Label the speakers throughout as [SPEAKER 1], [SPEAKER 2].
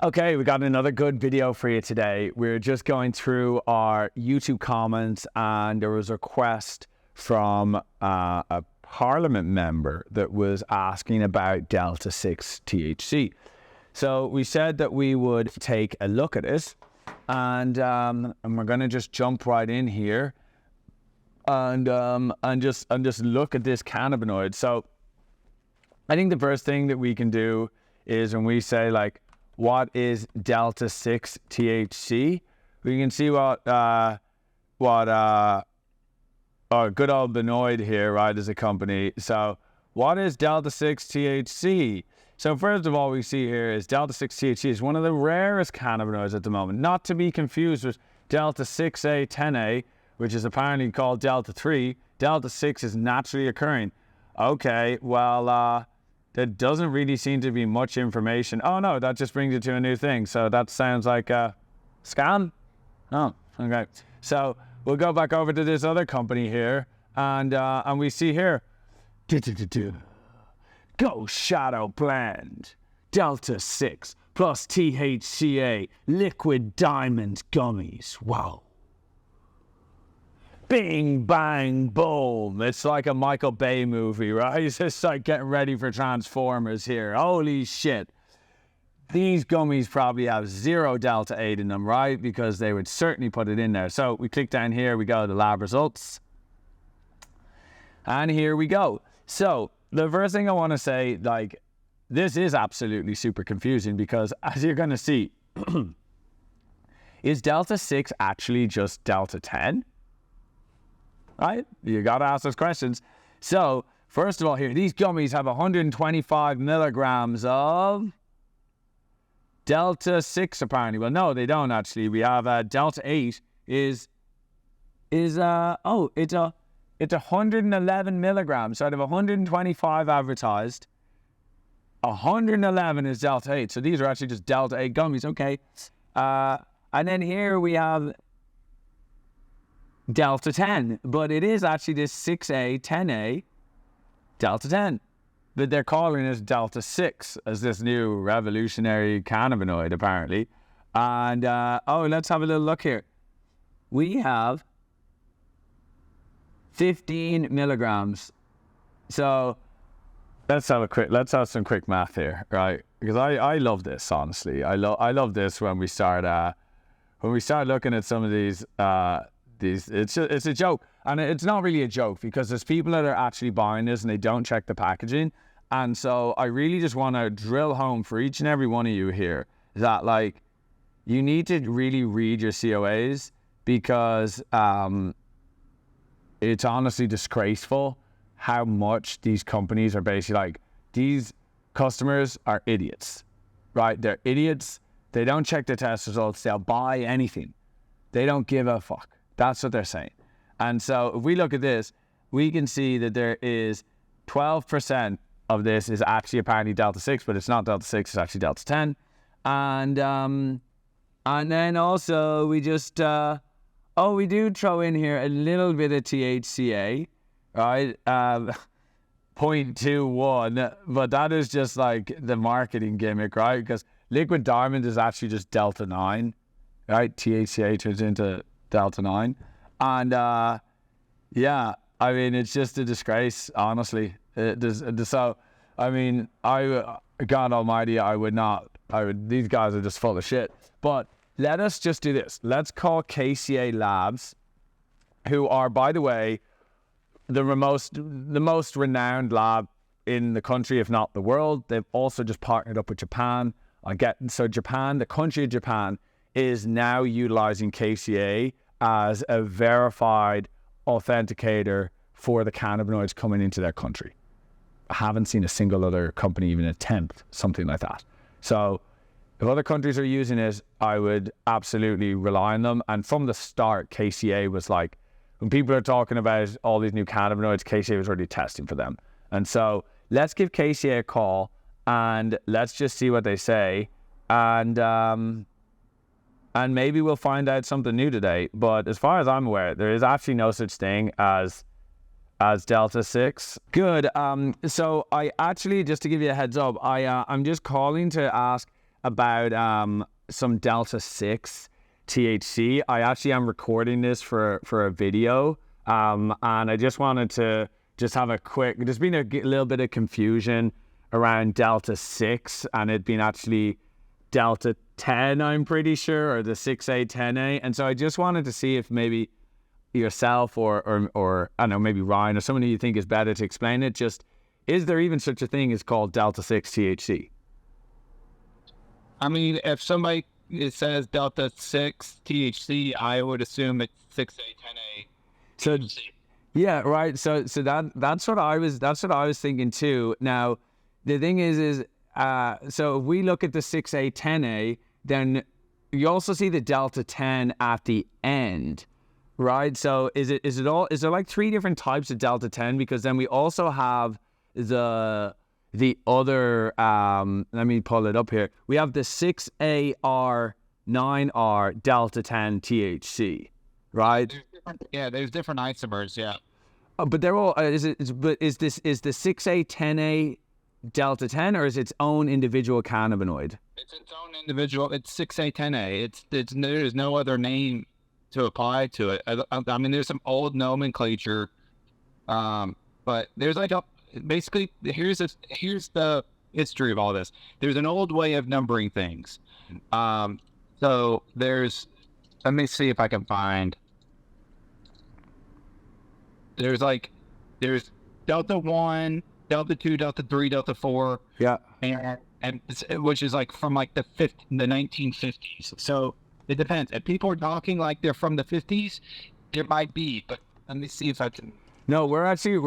[SPEAKER 1] Okay, we got another good video for you today. We're just going through our YouTube comments, and there was a request from a parliament member that was asking about Delta-6 THC. So we said that we would take a look at it, and we're going to just jump right in here and just look at this cannabinoid. So I think the first thing that we can do is when we say like, what is Delta-6 THC? We can see what good old Benoid here, right, as a company. So what is Delta-6 THC? So first of all, we see here is Delta-6 THC is one of the rarest cannabinoids at the moment, not to be confused with Delta-6A 10A, which is apparently called Delta-3. Delta-6 is naturally occurring. Okay, well, there doesn't really seem to be much information. Oh no, that just brings you to a new thing. So that sounds like a scam. Oh, okay. So we'll go back over to this other company here, and we see here, Go Shadow Blend, Delta-6 plus THCA, liquid diamond gummies. Wow. Bing, bang, boom. It's like a Michael Bay movie, right? It's just like getting ready for Transformers here. Holy shit. These gummies probably have 0 Delta-8 in them, right? Because they would certainly put it in there. So we click down here, we go to lab results. And here we go. So the first thing I want to say, like, this is absolutely super confusing because as you're going to see, is Delta-6 actually just Delta-10? Right? You got to ask those questions. So, first of all here, these gummies have 125 milligrams of Delta-6 apparently. Well, no, they don't actually. We have Delta-8 it's 111 milligrams. So out of 125 advertised, 111 is Delta-8. So these are actually just Delta-8 gummies. Okay. And then here we have Delta-10, but it is actually this 6A, 10A, Delta-10. But they're calling it Delta-6 as this new revolutionary cannabinoid, apparently. And, let's have a little look here. We have 15 milligrams. So let's have some quick math here, right? Because I love this, honestly. I love this when we start looking at some of these it's a joke, and it's not really a joke because there's people that are actually buying this and they don't check the packaging. And so I really just want to drill home for each and every one of you here that, like, you need to really read your COAs because it's honestly disgraceful how much these companies are basically like, these customers are idiots, right? They're idiots. They don't check the test results. They'll buy anything. They don't give a fuck. That's what they're saying. And so if we look at this, we can see that there is 12% of this is actually apparently Delta-6, but it's not Delta-6, it's actually Delta-10. And then also we just, we do throw in here a little bit of THCA, right? 0.21, but that is just like the marketing gimmick, right? Because liquid diamond is actually just Delta-9, right? THCA turns into Delta-9. And yeah, I mean, it's just a disgrace, honestly. So, I mean, God almighty, these guys are just full of shit. But let us just do this. Let's call KCA Labs, who are, by the way, the most renowned lab in the country, if not the world. They've also just partnered up with Japan. The country of Japan is now utilizing KCA as a verified authenticator for the cannabinoids coming into their country. I haven't seen a single other company even attempt something like that. So if other countries are using it, I would absolutely rely on them. And from the start, KCA was like, when people are talking about all these new cannabinoids, KCA was already testing for them. And so let's give KCA a call and let's just see what they say. And maybe we'll find out something new today. But as far as I'm aware, there is actually no such thing as Delta-6. Good. So I actually, just to give you a heads up, I'm just calling to ask about some Delta-6 THC. I actually am recording this for a video, and I just wanted to just have a quick. There's been a little bit of confusion around Delta-6, and it being actually Delta-10, I'm pretty sure, or the 6A, 10A, and so I just wanted to see if maybe yourself or I don't know, maybe Ryan or someone who you think is better to explain it. Just, is there even such a thing as called Delta-6 THC?
[SPEAKER 2] I mean, if somebody it says Delta-6 THC, I would assume it's 6A, 10A.
[SPEAKER 1] So
[SPEAKER 2] THC.
[SPEAKER 1] yeah, right. So that's what I was thinking too. Now, the thing is so if we look at the 6A, 10A, then you also see the Delta-10 at the end. Right, so is there like 3 different types of Delta-10? Because then we also have the other, let me pull it up here. We have the 6AR 9R Delta-10 THC, right?
[SPEAKER 2] There's different isomers, yeah.
[SPEAKER 1] But they're all, is the 6A 10A Delta-10, or is its own individual cannabinoid?
[SPEAKER 2] It's its own individual, it's 6A, 10A. There's no other name to apply to it. I mean, there's some old nomenclature, but there's like basically here's the history of all this. There's an old way of numbering things. So let me see if I can find. There's Delta-1, Delta-2, Delta-3, Delta-4.
[SPEAKER 1] Yeah.
[SPEAKER 2] And which is like from like the 1950s. So it depends. If people are talking like they're from the 50s, there might be, but let me see if I can.
[SPEAKER 1] No, we're going through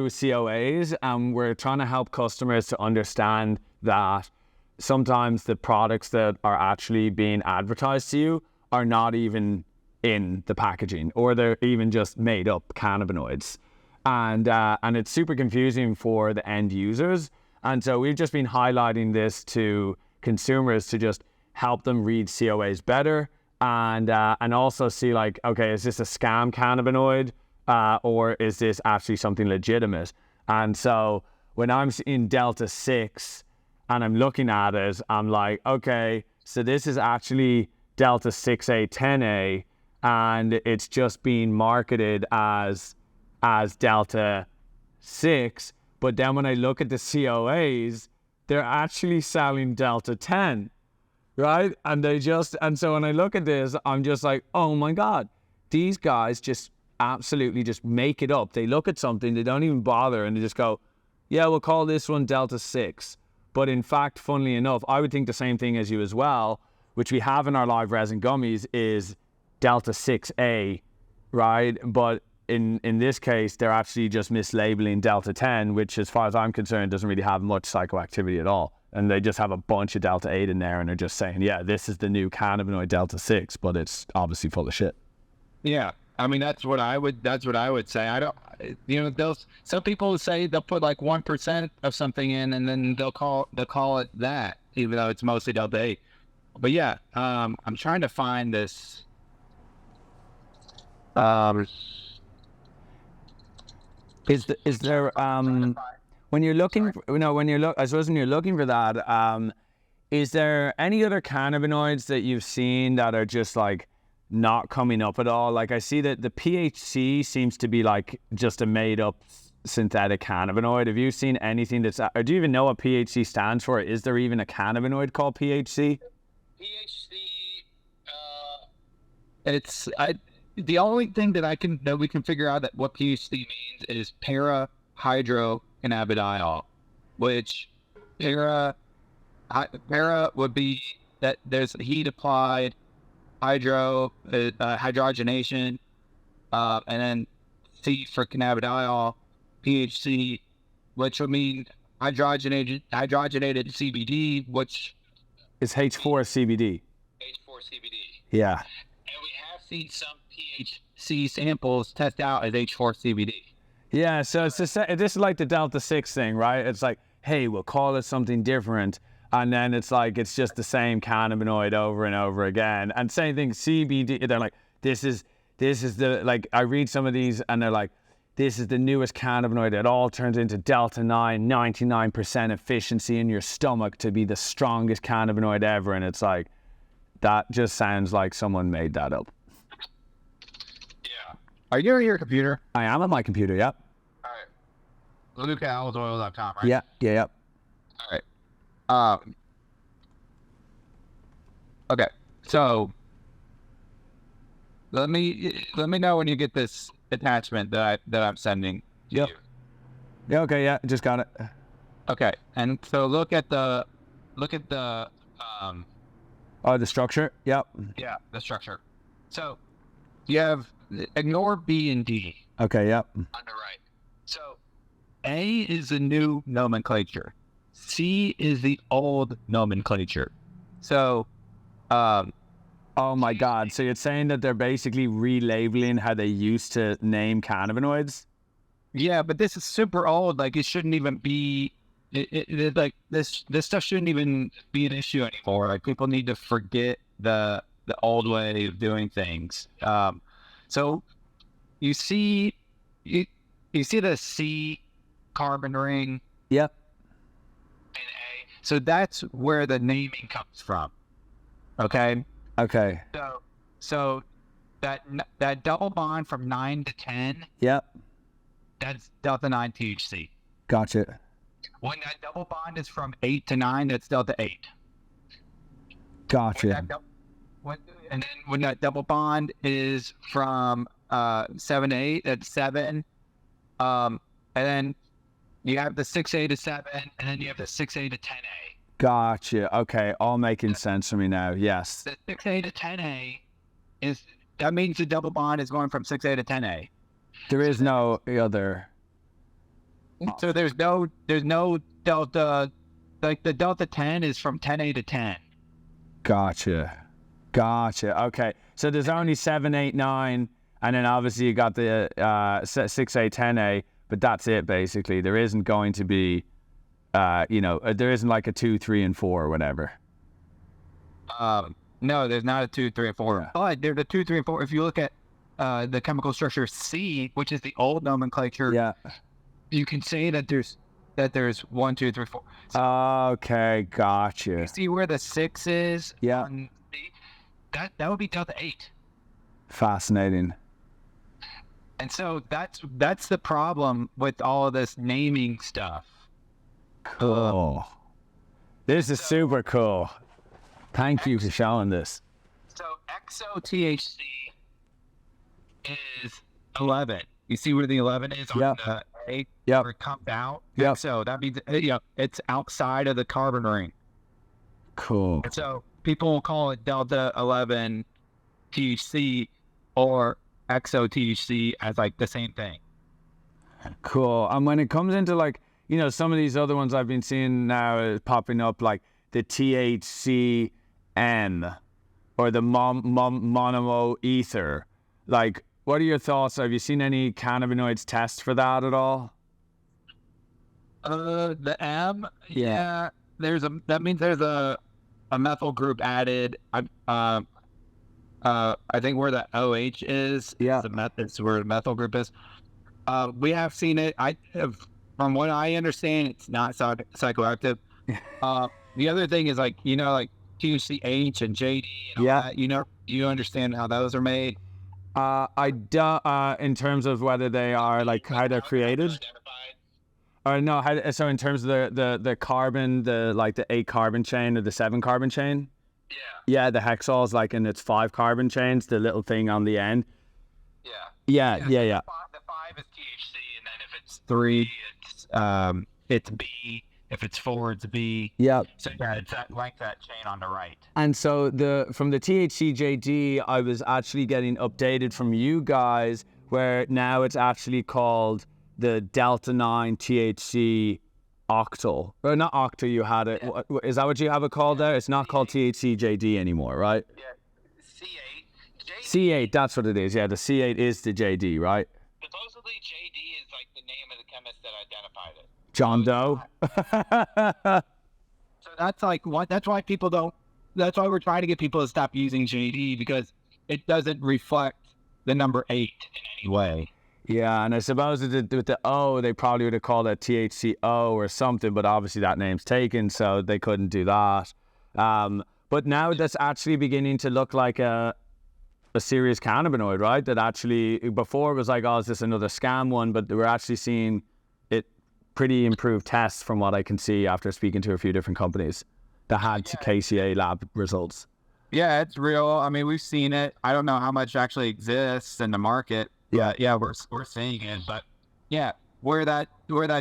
[SPEAKER 1] COAs, and we're trying to help customers to understand that sometimes the products that are actually being advertised to you are not even in the packaging, or they're even just made up cannabinoids. And it's super confusing for the end users. And so we've just been highlighting this to consumers to just help them read COAs better, and also see like, okay, is this a scam cannabinoid, or is this actually something legitimate? And so when I'm in Delta-6 and I'm looking at it, I'm like, okay, so this is actually Delta-6A, 10A, and it's just being marketed as Delta-6. But then when I look at the COAs, they're actually selling Delta-10. Right? And so when I look at this, I'm just like, oh my God, these guys just absolutely just make it up. They look at something, they don't even bother, and they just go, yeah, we'll call this one Delta-6. But in fact, funnily enough, I would think the same thing as you as well, which we have in our live resin gummies, is Delta-6A, right? But in this case, they're actually just mislabeling Delta-10, which as far as I'm concerned, doesn't really have much psychoactivity at all. And they just have a bunch of Delta-8 in there, and they're just saying, yeah, this is the new cannabinoid Delta-6, but it's obviously full of shit.
[SPEAKER 2] Yeah. I mean, that's what I would say. I don't, some people say they'll put like 1% of something in, and then they'll call it that, even though it's mostly Delta-8. But yeah, I'm trying to find this.
[SPEAKER 1] Is there when you're looking, I suppose when you're looking for that, is there any other cannabinoids that you've seen that are just like not coming up at all? Like I see that the PHC seems to be like just a made up synthetic cannabinoid. Have you seen anything that's, or do you even know what PHC stands for? Is there even a cannabinoid called PHC?
[SPEAKER 2] The only thing that we can figure out that what PHC means is para-hydrocannabidiol, which para would be that there's heat applied, hydrogenation, and then C for cannabidiol, PHC, which would mean hydrogenated CBD, which
[SPEAKER 1] is H4 CBD.
[SPEAKER 2] H4 CBD.
[SPEAKER 1] Yeah.
[SPEAKER 2] And we have seen some THC samples test out as H4 CBD.
[SPEAKER 1] Yeah, so it's this is like the Delta-6 thing, right? It's like, hey, we'll call it something different, and then it's like it's just the same cannabinoid over and over again. And same thing, CBD. They're like, this is the, like, I read some of these and they're like, this is the newest cannabinoid. It all turns into Delta-9, 99% efficiency in your stomach to be the strongest cannabinoid ever. And it's like, that just sounds like someone made that up.
[SPEAKER 2] Yeah. Are you at your computer?
[SPEAKER 1] I am at my computer, yep.
[SPEAKER 2] All right. LukeAllensoil.com, right?
[SPEAKER 1] Yeah.
[SPEAKER 2] All right. Okay. So let me know when you get this attachment that I'm sending to you.
[SPEAKER 1] Yeah. Okay. Yeah. Just got it.
[SPEAKER 2] Okay. And so look at the
[SPEAKER 1] Oh, the structure. Yep.
[SPEAKER 2] yeah, the structure. So you have ignore B and D.
[SPEAKER 1] Okay. Yep.
[SPEAKER 2] On the right. So A is the new nomenclature. C is the old nomenclature. So,
[SPEAKER 1] oh my God. So you're saying that they're basically relabeling how they used to name cannabinoids?
[SPEAKER 2] yeah, but this is super old. Like it shouldn't even be. Like this stuff shouldn't even be an issue anymore. Like people need to forget the old way of doing things. So you see the C carbon ring.
[SPEAKER 1] Yep.
[SPEAKER 2] And A. So that's where the naming comes from. Okay.
[SPEAKER 1] Okay.
[SPEAKER 2] So that double bond from 9 to 10.
[SPEAKER 1] Yep.
[SPEAKER 2] That's Delta-9 THC.
[SPEAKER 1] Gotcha.
[SPEAKER 2] When that double bond is from 8 to 9, that's Delta-8.
[SPEAKER 1] Gotcha.
[SPEAKER 2] And then when that double bond is from 7 to 8, that's 7. And then you have the 6A to 7, and then you have the 6A to 10A.
[SPEAKER 1] Gotcha. Okay. All making sense for me now. Yes.
[SPEAKER 2] The 6A to 10A that means the double bond is going from 6A to 10A.
[SPEAKER 1] There is no other.
[SPEAKER 2] So there's no delta, like the delta 10 is from 10A to 10.
[SPEAKER 1] Gotcha. Okay. So there's only 7, 8, 9, and then obviously you got the 6A, 10A, but that's it basically. There isn't going to be, there isn't like a 2, 3, and 4 or whatever.
[SPEAKER 2] No, there's not a 2, 3, and 4.
[SPEAKER 1] Yeah.
[SPEAKER 2] But there's a 2, 3, and 4. If you look at the chemical structure C, which is the old nomenclature,
[SPEAKER 1] Yeah.
[SPEAKER 2] you can say that there's 1, 2, 3, 4. So
[SPEAKER 1] Okay, gotcha.
[SPEAKER 2] you see where the 6 is?
[SPEAKER 1] Yeah.
[SPEAKER 2] On C? That would be Delta 8.
[SPEAKER 1] Fascinating.
[SPEAKER 2] And so that's the problem with all of this naming stuff.
[SPEAKER 1] Cool. This is super cool. Thank you for showing this.
[SPEAKER 2] So XO-THC is 11. You see where the 11 is on
[SPEAKER 1] Yep.
[SPEAKER 2] the 8?
[SPEAKER 1] Yep.
[SPEAKER 2] Where it comes out?
[SPEAKER 1] Yep.
[SPEAKER 2] So that means it's outside of the carbon ring.
[SPEAKER 1] Cool.
[SPEAKER 2] And so people will call it Delta-11 THC or XO-THC as like the same thing.
[SPEAKER 1] Cool. And when it comes into like, some of these other ones I've been seeing now popping up, like the THCN or the monomo ether, like, what are your thoughts? Have you seen any cannabinoids test for that at all?
[SPEAKER 2] The M,
[SPEAKER 1] Yeah.
[SPEAKER 2] that means there's a methyl group added. I think where the OH is,
[SPEAKER 1] Yeah.
[SPEAKER 2] it's where the methyl group is. We have seen it. From what I understand, it's not psychoactive. The other thing is like THCH and JD and all that. Do you understand how those are made?
[SPEAKER 1] I don't, in terms of whether they are like how they're created. Or no, so in terms of the carbon, the 8 carbon chain or the 7 carbon chain. Yeah, the hexol's like in its 5 carbon chains, the little thing on the end. Yeah.
[SPEAKER 2] The 5 is THC, and then if it's 3, it's B. If it's 4, it's B.
[SPEAKER 1] Yeah.
[SPEAKER 2] So yeah, it's like that chain on the right.
[SPEAKER 1] And so from the THC JD, I was actually getting updated from you guys where now it's actually called the Delta-9 THC octal. Or not octal, you had it. Yeah. Is that what you have it called there? It's not called THC JD anymore, right?
[SPEAKER 2] Yeah. C8.
[SPEAKER 1] C8, that's what it is. Yeah, the C8 is the JD, right?
[SPEAKER 2] Supposedly JD is like the name of the chemist that identified it.
[SPEAKER 1] John Doe.
[SPEAKER 2] So that's like what. That's why people don't. That's why we're trying to get people to stop using JD because it doesn't reflect the number 8 in any way.
[SPEAKER 1] Yeah, and I suppose with the O, they probably would have called it THCO or something, but obviously that name's taken, so they couldn't do that. But now that's actually beginning to look like a serious cannabinoid, right? That actually, before it was like, oh, is this another scam one? But we're actually seeing it pretty improved tests from what I can see after speaking to a few different companies that had KCA lab results.
[SPEAKER 2] Yeah, it's real. I mean, we've seen it. I don't know how much actually exists in the market. Yeah, we're seeing it. But yeah, where that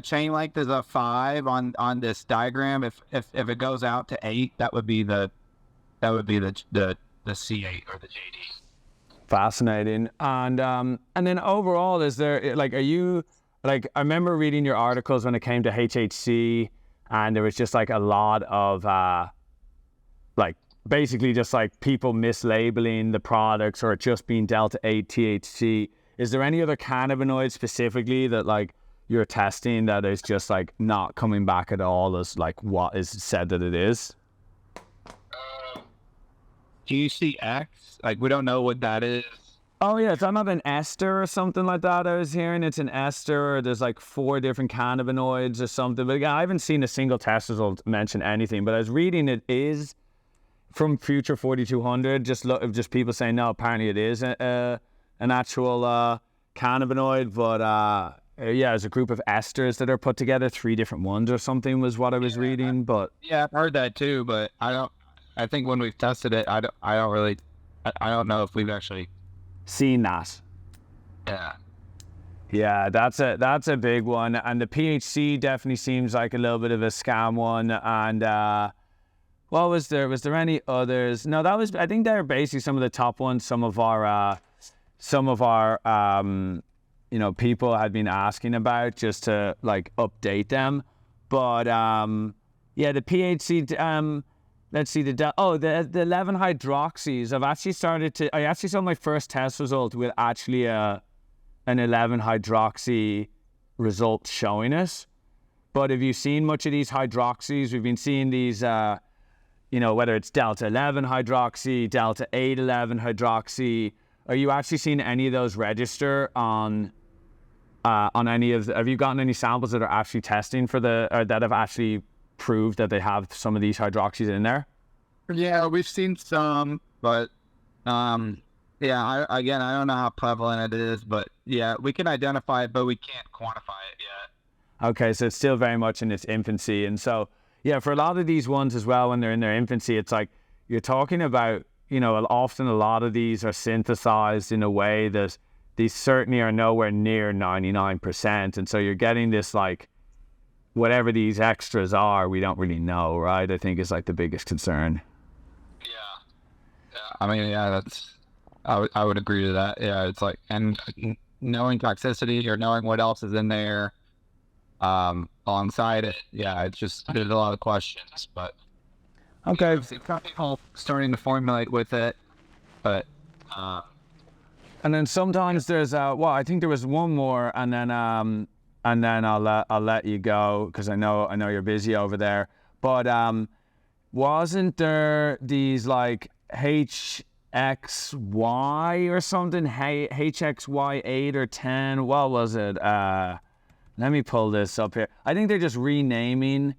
[SPEAKER 2] chain length is a 5 on this diagram, if it goes out to 8, that would be the C8 or the JD.
[SPEAKER 1] Fascinating. And then overall, is there like, are you like, I remember reading your articles when it came to HHC, and there was just like a lot of like basically just like people mislabeling the products or just being Delta-8 THC. Is there any other cannabinoid specifically that like you're testing that is just like not coming back at all as like what is said that it is?
[SPEAKER 2] THCX, like we don't know what that is.
[SPEAKER 1] Oh yeah, it's not an ester or something like that. I was hearing it's an ester. Or there's like 4 different cannabinoids or something. But again, I haven't seen a single test result mention anything. But I was reading it is from Future 4200. Just people saying no. Apparently it is an actual cannabinoid. But yeah, there's a group of esters that are put together. 3 different ones or something was what I was reading. But
[SPEAKER 2] yeah, I've heard that too. But I think when we've tested it, I don't know if we've actually
[SPEAKER 1] seen that. Yeah, that's a big one. And the PHC definitely seems like a little bit of a scam one. And what was there? Was there any others? No, I think they're basically some of the top ones. Some of our people had been asking about just to like update them. But yeah, the PHC. Let's see the 11 hydroxys. I actually saw my first test result with actually an 11 hydroxy result showing us. But have you seen much of these hydroxys? We've been seeing these, whether it's Delta 11 hydroxy, Delta 8 11 hydroxy. Are you actually seeing any of those register on any of? Have you gotten any samples that are actually testing for that have actually proved that they have some of these hydroxys in there?
[SPEAKER 2] Yeah, we've seen some, but yeah, I don't know how prevalent it is, but yeah, we can identify it, but we can't quantify it yet.
[SPEAKER 1] Okay, so it's still very much in its infancy. And so yeah, for a lot of these ones as well, when they're in their infancy, it's like you're talking about, often a lot of these are synthesized in a way that these certainly are nowhere near 99%. And so you're getting this like, whatever these extras are, we don't really know, right? I think is like the biggest concern.
[SPEAKER 2] Yeah. I mean, yeah, I would agree to that. Yeah, it's like, and knowing toxicity or knowing what else is in there alongside it, yeah, it's just, there's a lot of questions, but
[SPEAKER 1] okay.
[SPEAKER 2] People starting to formulate with it, but
[SPEAKER 1] and then sometimes there's I think there was one more, and then I'll let you go because I know you're busy over there. But wasn't there these like HXY or something? HXY 8 or 10? What was it? Let me pull this up here. I think they're just renaming.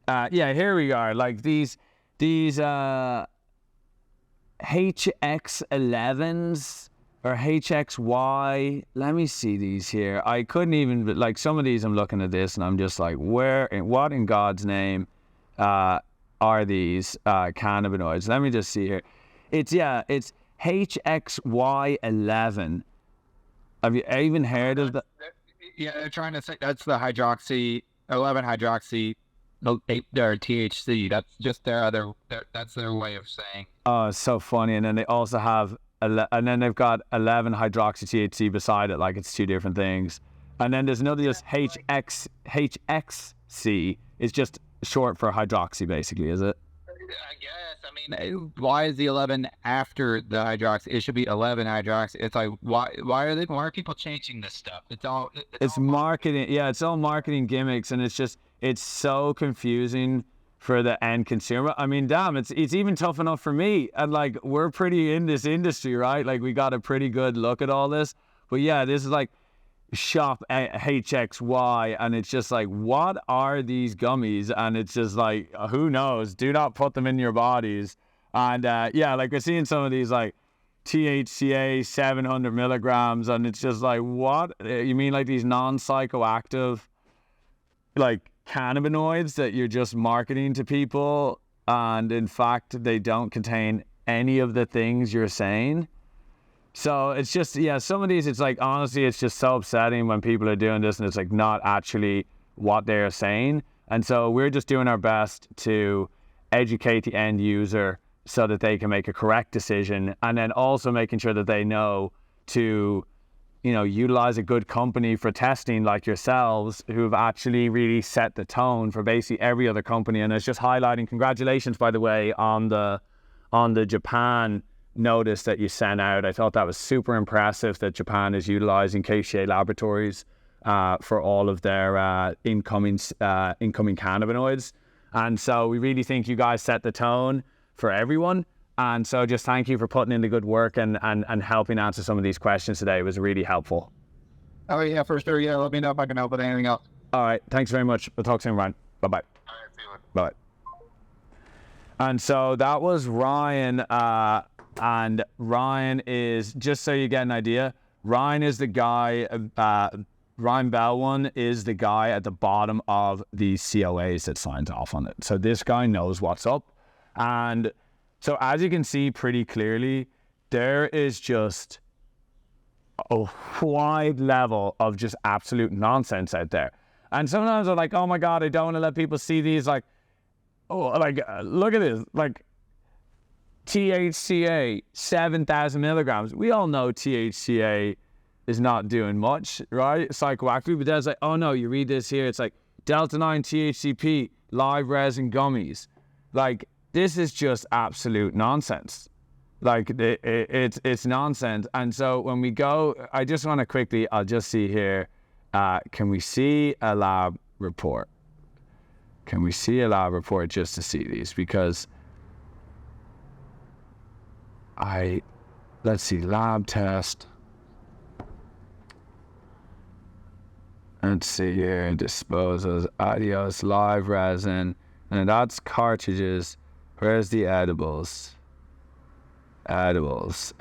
[SPEAKER 1] Yeah, here we are. Like these HX11s. Or HXY. Let me see these here. I couldn't even, like some of these I'm looking at this and I'm just like, what in God's name are these cannabinoids? Let me just see here. It's HXY11. Have you even heard of that?
[SPEAKER 2] Yeah, they're trying to say that's the 11 hydroxy or THC. That's just that's their way of saying.
[SPEAKER 1] Oh, it's so funny. And then they also have and then they've got 11 hydroxy THC beside it, like it's 2 different things. And then there's another just HXC. It's just short for hydroxy, basically, is it?
[SPEAKER 2] I guess. I mean, why is the 11 after the hydroxy? It should be 11 hydroxy. It's like, why are people changing this stuff? It's
[SPEAKER 1] marketing. Yeah, it's all marketing gimmicks, and it's so confusing for the end consumer. I mean, damn, it's even tough enough for me. And like, we're pretty in this industry, right? Like, we got a pretty good look at all this. But yeah, this is like, shop HXY, and it's just like, what are these gummies? And it's just like, who knows? Do not put them in your bodies. And yeah, like we're seeing some of these like THCA 700 milligrams, and it's just like, what? You mean like these non-psychoactive like cannabinoids that you're just marketing to people, and in fact they don't contain any of the things you're saying? So it's just, yeah, some of these, it's like, honestly, it's just so upsetting when people are doing this and it's like not actually what they're saying. And so we're just doing our best to educate the end user so that they can make a correct decision, and then also making sure that they know to, you know, utilize a good company for testing like yourselves, who've actually really set the tone for basically every other company. And it's just highlighting, congratulations, by the way, on the Japan notice that you sent out. I thought that was super impressive that Japan is utilizing KCA Laboratories for all of their incoming cannabinoids. And so we really think you guys set the tone for everyone. And so just thank you for putting in the good work and helping answer some of these questions today. It was really helpful.
[SPEAKER 2] Oh yeah, for sure. Yeah, let me know if I can help with anything else.
[SPEAKER 1] All right, thanks very much. We'll talk soon, Ryan. Bye-bye.
[SPEAKER 2] All right, see you later.
[SPEAKER 1] Bye. And so that was Ryan. And Ryan is, just so you get an idea, Ryan is the guy, Ryan Bellone is the guy at the bottom of the COAs that signs off on it. So this guy knows what's up. And so as you can see pretty clearly, there is just a wide level of just absolute nonsense out there. And sometimes I'm like, oh my God, I don't want to let people see these. Like, oh, like, look at this. Like, THCA, 7,000 milligrams. We all know THCA is not doing much, right? Psychoactive. But then it's like, oh no, you read this here. It's like Delta-6 THCP, live resin gummies. Like, this is just absolute nonsense. Like, it's nonsense. And so when we go, I just want to quickly, I'll just see here. Can we see a lab report? Can we see a lab report just to see these? Because let's see, lab test. Let's see here, disposals, adios, live resin, and that's cartridges. Where's the edibles? Edibles.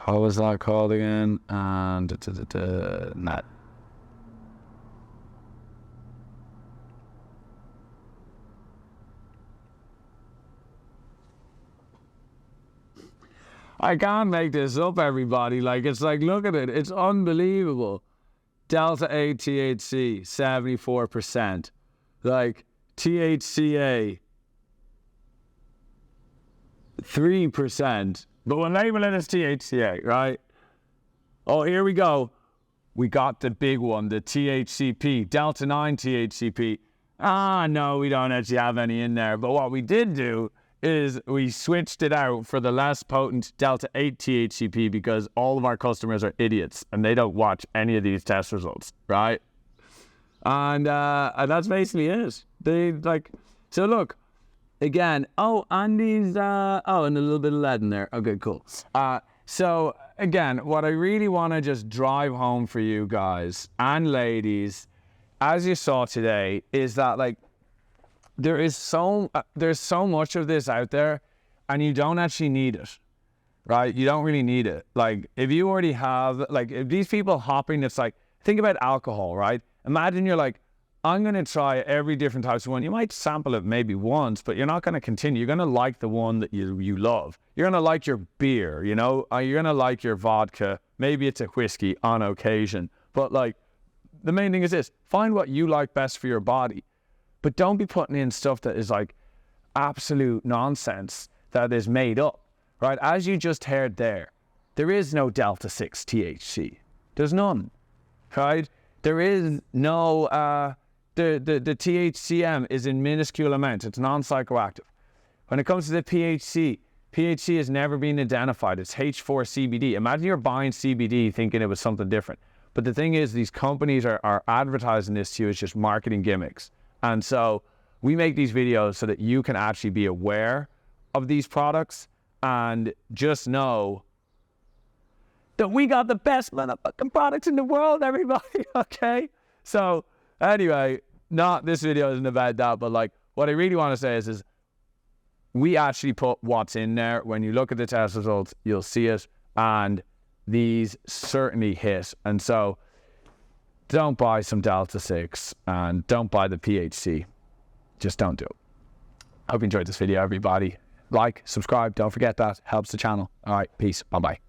[SPEAKER 1] What was that called again? And not. I can't make this up, everybody. Like, it's like, look at it. It's unbelievable. Delta-6 THC, 74%. Like, THCA, 3%. But we'll label it as THCA, right? Oh, here we go. We got the big one, the THCP, Delta-9 THCP. No, we don't actually have any in there. But what we did do is we switched it out for the less potent Delta-8 THCP because all of our customers are idiots and they don't watch any of these test results, right? And that's basically it. They like, so look, again, and these, and a little bit of lead in there. Okay, cool. So again, what I really want to just drive home for you guys and ladies, as you saw today, is that like, there's so much of this out there, and you don't actually need it, right? You don't really need it. Like, if you already have, like, if these people hopping, it's like, think about alcohol, right? Imagine you're like, I'm going to try every different types of one. You might sample it maybe once, but you're not going to continue. You're going to like the one that you love. You're going to like your beer, you know? You're going to like your vodka. Maybe it's a whiskey on occasion. But, like, the main thing is this. Find what you like best for your body. But don't be putting in stuff that is like absolute nonsense that is made up, right? As you just heard there is no Delta-6 THC. There's none, right? There is no, the THCM is in minuscule amounts. It's non-psychoactive. When it comes to the PHC has never been identified. It's H4CBD. Imagine you're buying CBD thinking it was something different. But the thing is, these companies are advertising this to you as just marketing gimmicks. And so we make these videos so that you can actually be aware of these products and just know that we got the best motherfucking products in the world, everybody, okay? So, anyway, this video isn't about that, but like, what I really want to say is we actually put what's in there. When you look at the test results, you'll see it, and these certainly hit. And so, don't buy some Delta-6 and don't buy the THC. Just don't do it. Hope you enjoyed this video, everybody. Like, subscribe, don't forget that. Helps the channel. All right, peace. Bye-bye.